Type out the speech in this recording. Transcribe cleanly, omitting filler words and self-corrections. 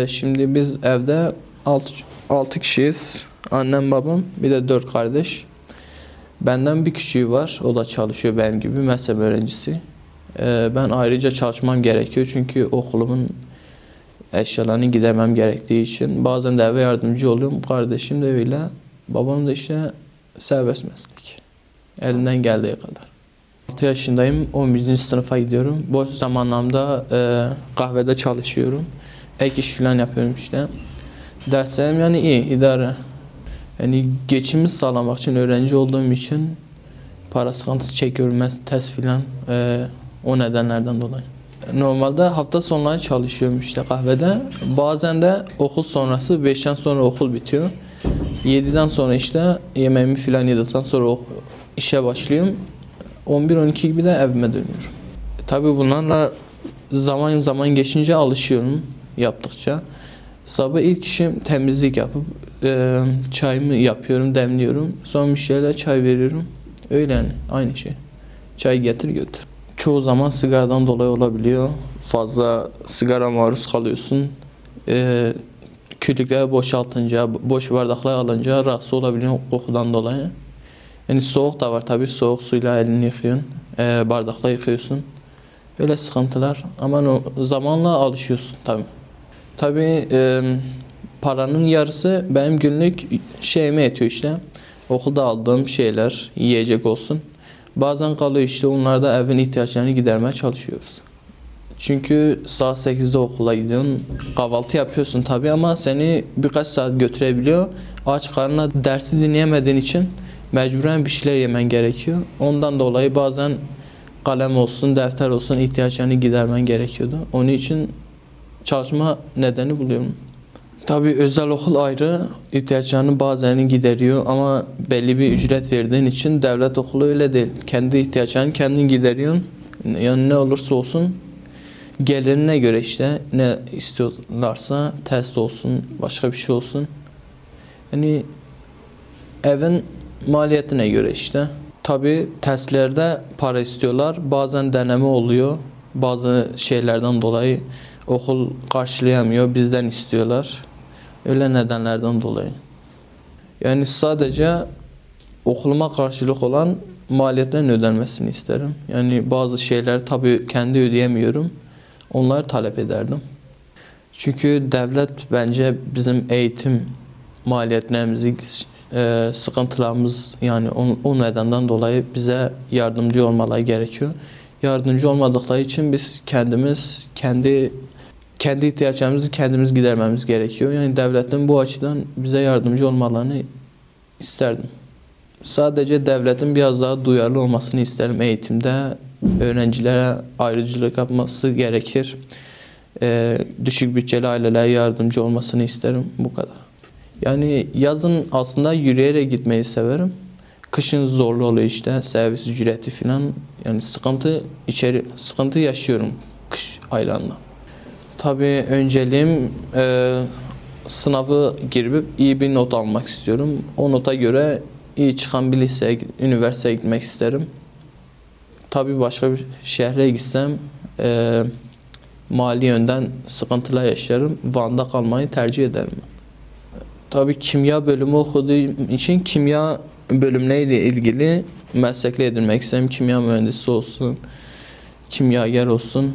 Şimdi biz evde 6 kişiyiz. Annem, babam, bir de 4 kardeş. Benden bir küçüğü var. O da çalışıyor benim gibi meslek öğrencisi. Ben ayrıca çalışmam gerekiyor çünkü okulumun eşyalarını gidermem gerektiği için. Bazen de eve yardımcı oluyorum. Kardeşim de öyle. Babam da işte serbest meslek. Elinden geldiği kadar. 6 yaşındayım. 11. sınıfa gidiyorum. Boş zamanlarımda kahvede çalışıyorum. Ek iş falan yapıyorum işte. Derslerim yani iyi, idare. Yani geçimi sağlamak için, öğrenci olduğum için para sıkıntısı çekiyorum. Test filan o nedenlerden dolayı. Normalde hafta sonları çalışıyorum işte kahvede. Bazen de okul sonrası 5'ten sonra okul bitiyor. 7'den sonra işte yemeğimi filan yedikten sonra işe başlıyorum. 11-12 gibi de evime dönüyorum. Tabii bunlarla zaman zaman geçince alışıyorum yaptıkça. Sabah ilk işim temizlik yapıp çayımı yapıyorum, demliyorum. Sonra müşterilere çay veriyorum. Öyle yani aynı şey. Çay getir götür. Çoğu zaman sigaradan dolayı olabiliyor. Fazla sigara maruz kalıyorsun. Küllükleri boşaltınca, boş bardaklar alınca rahatsız olabiliyor kokudan dolayı. Yani soğuk da var tabii. Soğuk suyla elini yıkıyorsun. Bardakla yıkıyorsun. Öyle sıkıntılar. Ama zamanla alışıyorsun tabii. Tabii paranın yarısı benim günlük şeyime yetiyor işte. Okulda aldığım şeyler, yiyecek olsun. Bazen kalıyor işte, onlarda evin ihtiyaçlarını gidermeye çalışıyoruz. Çünkü saat 8'de okula gidiyorsun. Kahvaltı yapıyorsun tabii ama seni birkaç saat götürebiliyor. Aç karnına dersi dinleyemediğin için mecburen bir şeyler yemen gerekiyor. Ondan dolayı bazen kalem olsun, defter olsun ihtiyaçlarını gidermen gerekiyordu. Onun için çalışma nedeni buluyorum. Tabii özel okul ayrı, ihtiyaçlarını bazılarını gideriyor ama belli bir ücret verdiğin için devlet okulu öyle değil. Kendi ihtiyaçlarını kendin gideriyorsun. Yani ne olursa olsun gelirine göre işte ne istiyorlarsa test olsun, başka bir şey olsun. Yani evin maliyetine göre işte. Tabii testlerde para istiyorlar. Bazen deneme oluyor. Bazı şeylerden dolayı okul karşılayamıyor. Bizden istiyorlar. Öyle nedenlerden dolayı. Yani sadece okuluma karşılık olan maliyetlerin ödenmesini isterim. Yani bazı şeyler tabii kendi ödeyemiyorum. Onları talep ederdim. Çünkü devlet bence bizim eğitim maliyetlerimizi, sıkıntılarımız yani o nedenden dolayı bize yardımcı olmaları gerekiyor. Yardımcı olmadıkları için biz kendi ihtiyaçlarımızı kendimiz gidermemiz gerekiyor. Yani devletin bu açıdan bize yardımcı olmalarını isterdim. Sadece devletin biraz daha duyarlı olmasını isterim eğitimde. Öğrencilere ayrıcalık yapması gerekir. Düşük bütçeli ailelere yardımcı olmasını isterim. Bu kadar. Yani yazın aslında yürüyerek gitmeyi severim. Kışın zorlu oluyor işte, servis ücreti falan. Yani sıkıntı yaşıyorum kış aylarında. Tabii önceliğim sınavı girip iyi bir not almak istiyorum. O nota göre iyi çıkan bir liseye, üniversiteye gitmek isterim. Tabii başka bir şehre gitsem mali yönden sıkıntılar yaşarım. Van'da kalmayı tercih ederim. Tabii kimya bölümü okuduğum için kimya bölümleriyle ilgili meslekle edinmek isterim. Kimya mühendisi olsun, kimyager olsun.